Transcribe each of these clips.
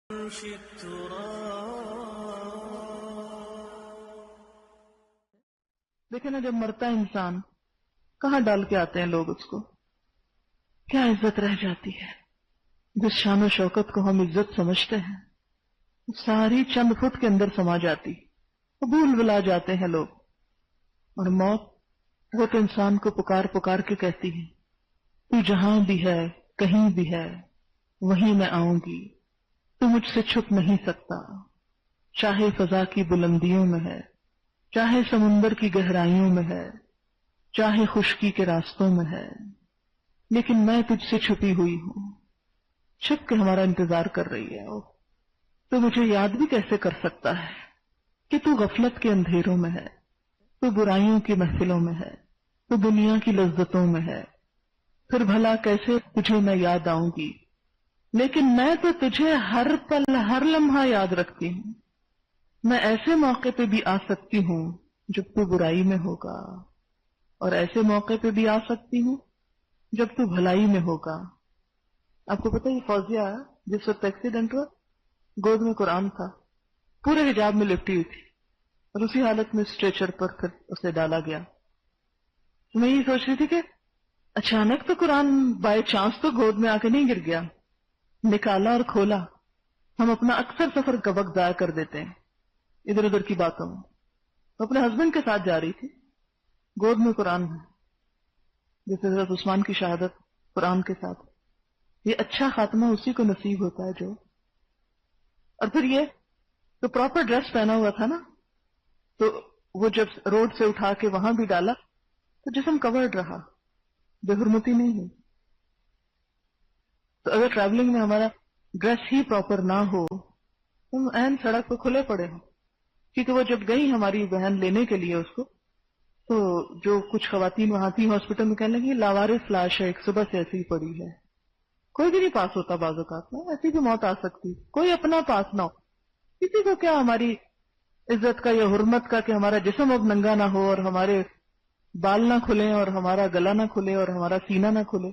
دیکھیں نا، جب مرتا ہے انسان کہاں ڈال کے آتے ہیں لوگ اس کو، کیا عزت رہ جاتی ہے. جس شان و شوکت کو ہم عزت سمجھتے ہیں ساری چند فٹ کے اندر سما جاتی، بھول بلا جاتے ہیں لوگ. اور موت وہ تو انسان کو پکار پکار کے کہتی ہے تو جہاں بھی ہے کہیں بھی ہے وہیں میں آؤں گی، تو مجھ سے چھپ نہیں سکتا، چاہے فضا کی بلندیوں میں ہے، چاہے سمندر کی گہرائیوں میں ہے، چاہے خشکی کے راستوں میں ہے، لیکن میں تجھ سے چھپی ہوئی ہوں، چھپ کے ہمارا انتظار کر رہی ہے. تو مجھے یاد بھی کیسے کر سکتا ہے کہ تو غفلت کے اندھیروں میں ہے، تو برائیوں کی محفلوں میں ہے، تو دنیا کی لذتوں میں ہے، پھر بھلا کیسے تجھے میں یاد آؤں گی. لیکن میں تو تجھے ہر پل ہر لمحہ یاد رکھتی ہوں. میں ایسے موقع پہ بھی آ سکتی ہوں جب تو برائی میں ہوگا، اور ایسے موقع پہ بھی آ سکتی ہوں جب تو بھلائی میں ہوگا. آپ کو پتہ یہ فوزیہ جس وقت ایکسیڈنٹ ہوا گود میں قرآن تھا، پورے حجاب میں لپٹی ہوئی تھی، اور اسی حالت میں اسٹریچر پر پھر اسے ڈالا گیا. میں یہ سوچ رہی تھی کہ اچانک تو قرآن بائی چانس تو گود میں آ کے نہیں گر گیا، نکالا اور کھولا. ہم اپنا اکثر سفر کا وقت ضائع کر دیتے ہیں ادھر ادھر کی باتوں میں. تو اپنے ہسبینڈ کے ساتھ جا رہی تھی، گود میں قرآن ہے، جیسے حضرت عثمان کی شہادت قرآن کے ساتھ. یہ اچھا خاتمہ اسی کو نصیب ہوتا ہے جو. اور پھر یہ تو پراپر ڈریس پہنا ہوا تھا نا، تو وہ جب روڈ سے اٹھا کے وہاں بھی ڈالا تو جسم کورڈ رہا، بے حرمتی نہیں ہوئی. تو اگر ٹریولنگ میں ہمارا ڈریس ہی پراپر نہ ہو ہم عین سڑک پہ کھلے پڑے ہوں. کیونکہ وہ جب گئی ہماری بہن لینے کے لیے اس کو، تو جو کچھ خواتین وہاں تھی ہاسپٹل میں کہنے لگی لاوارث لاش ہے، ایک صبح سے ایسی ہی پڑی ہے. کوئی بھی نہیں پاس ہوتا بعض اوقات میں، ایسی بھی موت آ سکتی، کوئی اپنا پاس نہ ہو. کسی کو کیا ہماری عزت کا یا حرمت کا کہ ہمارا جسم اب ننگا نہ ہو اور ہمارے بال نہ کھلیں اور ہمارا گلا نہ کھلے اور ہمارا سینہ نہ کھلے،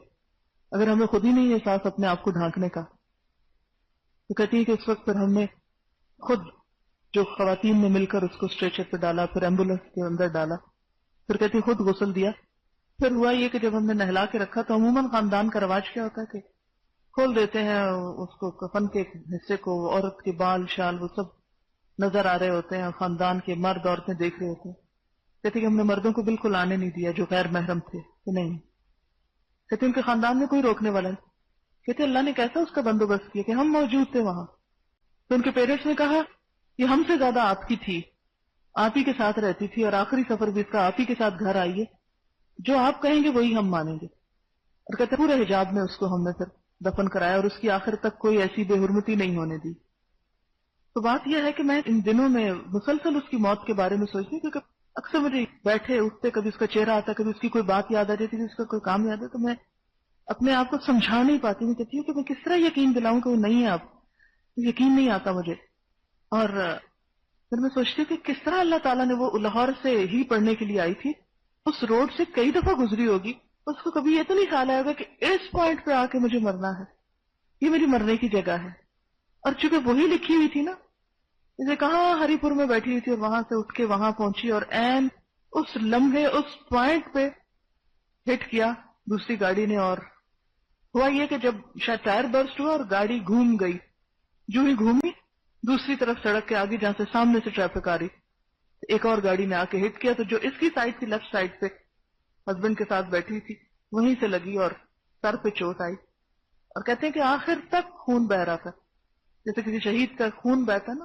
اگر ہمیں خود ہی نہیں احساس اپنے آپ کو ڈھانکنے کا. تو کہتی ہے کہ اس وقت پھر ہم نے خود جو خواتین نے مل کر اس کو اسٹریچر پہ ڈالا، پھر ایمبولینس کے اندر ڈالا، پھر کہتی خود غسل دیا. پھر ہوا یہ کہ جب ہم نے نہلا کے رکھا تو عموماً خاندان کا رواج کیا ہوتا ہے کہ کھول دیتے ہیں اس کو، کفن کے حصے کو، عورت کے بال شال وہ سب نظر آ رہے ہوتے ہیں، خاندان کے مرد عورتیں دیکھ رہے ہوتے ہیں. کہتے کہ ہم نے مردوں کو بالکل آنے نہیں دیا جو غیر محرم تھے، کہ نہیں. کہتے ان کے خاندان میں کوئی روکنے والا نہیں. کہتے اللہ نے کیسا اس کا بندوبست کیا کہ ہم موجود تھے وہاں. تو ان کے پیرنٹس نے کہا یہ ہم سے زیادہ آپ کی تھی، آپ ہی کے ساتھ رہتی تھی، اور آخری سفر بھی اس کا آپ ہی کے ساتھ گھر آئیے، جو آپ کہیں گے وہی ہم مانیں گے. اور کہتے پورے حجاب میں اس کو ہم نے پھر دفن کرایا، اور اس کی آخر تک کوئی ایسی بے حرمتی نہیں ہونے دی. تو بات یہ ہے کہ میں ان دنوں میں مسلسل اس کی موت کے بارے میں سوچتی ہوں، کیونکہ اکثر مجھے بیٹھے اٹھتے کبھی اس کا چہرہ آتا، کبھی اس کی کوئی بات یاد آ جاتی، کبھی اس کا کوئی کام یاد ہے، تو میں اپنے آپ کو سمجھا نہیں پاتی. میں کہتی ہوں کہ میں کس طرح یقین دلاؤں کہ وہ نہیں ہے، اب یقین نہیں آتا مجھے. اور پھر میں سوچتی ہوں کہ کس طرح اللہ تعالیٰ نے، وہ لاہور سے ہی پڑھنے کے لیے آئی تھی، اس روڈ سے کئی دفعہ گزری ہوگی، اس کو کبھی یہ تو نہیں خیال آئے گا کہ اس پوائنٹ پہ آ کے مجھے مرنا ہے، یہ میری مرنے کی جگہ ہے. اور چونکہ وہی لکھی ہوئی تھی نا، جیسے کہاں ہری پور میں بیٹھی ہوئی تھی اور وہاں سے اٹھ کے وہاں پہنچی، اور عین اس لمحے اس پوائنٹ پہ ہٹ کیا دوسری گاڑی نے. اور ہوا یہ کہ جب شاید ٹائر برسٹ ہوا اور گاڑی گھوم گئی، جو ہی گھومی دوسری طرف سڑک کے آگے جہاں سے سامنے سے ٹریفک آ رہی، ایک اور گاڑی نے آ کے ہٹ کیا. تو جو اس کی سائڈ تھی لیفٹ سائڈ پہ ہسبینڈ کے ساتھ بیٹھی تھی وہیں سے لگی اور سر پہ چوٹ آئی. اور کہتے ہیں کہ آخر تک خون بہ رہا تھا، جیسے کسی شہید کا خون بہتا نا،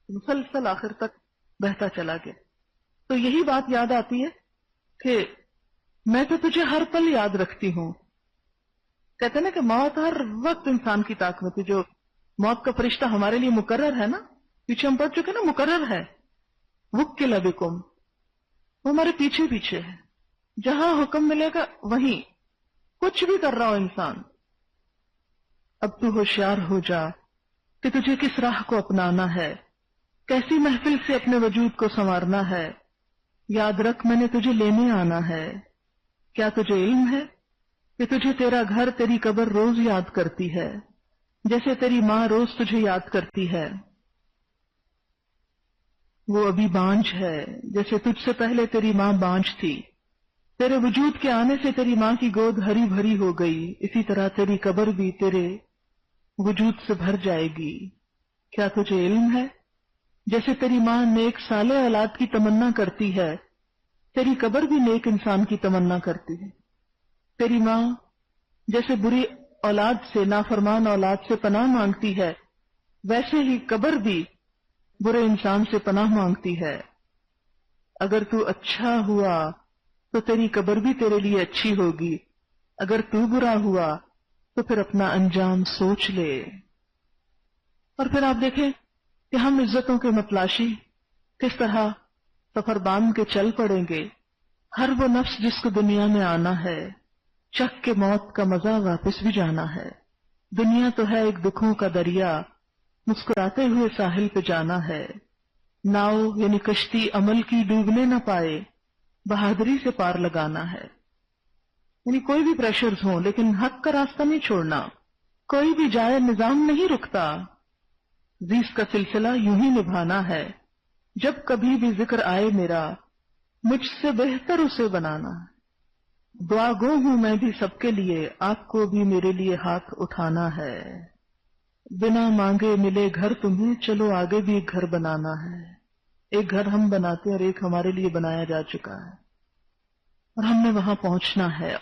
مسلسل آخر تک بہتا چلا گیا. تو یہی بات یاد آتی ہے کہ میں تو تجھے ہر پل یاد رکھتی ہوں. کہتے ہیں نا کہ موت ہر وقت انسان کی طاقت ہے. جو موت کا فرشتہ ہمارے لیے مقرر ہے نا، پیچھے ہم پڑھ چکے نا، مقرر ہے، وکل بکم، وہ ہمارے پیچھے پیچھے ہے. جہاں حکم ملے گا وہیں، کچھ بھی کر رہا ہو انسان. اب تو ہوشیار ہو جا کہ تجھے کس راہ کو اپنانا ہے، کیسی محفل سے اپنے وجود کو سنوارنا ہے. یاد رکھ میں نے تجھے لینے آنا ہے. کیا تجھے علم ہے کہ تجھے تیرا گھر تیری قبر روز یاد کرتی ہے. جیسے تیری ماں روز تجھے یاد کرتی ہے، وہ ابھی بانجھ ہے، جیسے تجھ سے پہلے تیری ماں بانجھ تھی، تیرے وجود کے آنے سے تیری ماں کی گود ہری بھری ہو گئی، اسی طرح تیری قبر بھی تیرے وجود سے بھر جائے گی۔ کیا تجھے علم ہے جیسے تیری ماں نیک صالح اولاد کی تمنا کرتی ہے، تیری قبر بھی نیک انسان کی تمنا کرتی ہے۔ تیری ماں جیسے بری اولاد سے، نافرمان اولاد سے پناہ مانگتی ہے، ویسے ہی قبر بھی برے انسان سے پناہ مانگتی ہے۔ اگر تو اچھا ہوا تو تیری قبر بھی تیرے لیے اچھی ہوگی، اگر تو برا ہوا تو پھر اپنا انجام سوچ لے۔ اور پھر آپ دیکھیں کہ ہم عزتوں کے متلاشی کس طرح سفر باندھ کے چل پڑیں گے۔ ہر وہ نفس جس کو دنیا میں آنا ہے، چکھ کے موت کا مزہ واپس بھی جانا ہے۔ دنیا تو ہے ایک دکھوں کا دریا، مسکراتے ہوئے ساحل پہ جانا ہے۔ ناؤ یعنی کشتی عمل کی ڈوبنے نہ پائے، بہادری سے پار لگانا ہے۔ یعنی کوئی بھی پریشرز ہوں لیکن حق کا راستہ نہیں چھوڑنا، کوئی بھی جائے نظام نہیں رکتا، زیست کا سلسلہ یوں ہی نبھانا ہے۔ جب کبھی بھی ذکر آئے میرا، مجھ سے بہتر اسے بنانا ہے۔ دعا گو ہوں میں بھی سب کے لیے، آپ کو بھی میرے لیے ہاتھ اٹھانا ہے۔ بنا مانگے ملے گھر تمہیں، چلو آگے بھی ایک گھر بنانا ہے۔ ایک گھر ہم بناتے اور ایک ہمارے لیے بنایا جا چکا ہے، اور ہم نے وہاں پہنچنا ہے،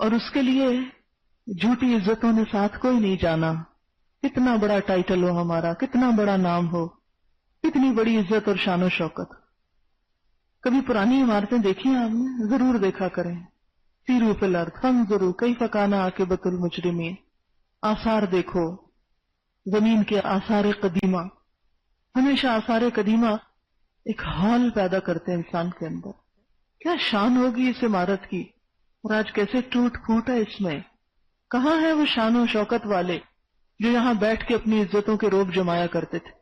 اور اس کے لیے جھوٹی عزتوں نے ساتھ کوئی نہیں جانا۔ کتنا بڑا ٹائٹل ہو ہمارا، کتنا بڑا نام ہو، کتنی بڑی عزت اور شان و شوکت، کبھی پرانی عمارتیں دیکھی ہیں آپ نے؟ ضرور دیکھا کریں۔ سیروا فی الارض فانظروا کیف کان عاقبۃ المجرمین، آثار دیکھو، زمین کے آثار قدیمہ۔ ہمیشہ آثار قدیمہ ایک ہال پیدا کرتے ہیں انسان کے اندر۔ کیا شان ہوگی اس عمارت کی، اور آج کیسے ٹوٹ پھوٹ ہے اس میں۔ کہاں ہے وہ شان و شوکت والے جو یہاں بیٹھ کے اپنی عزتوں کے روب جمایا کرتے تھے؟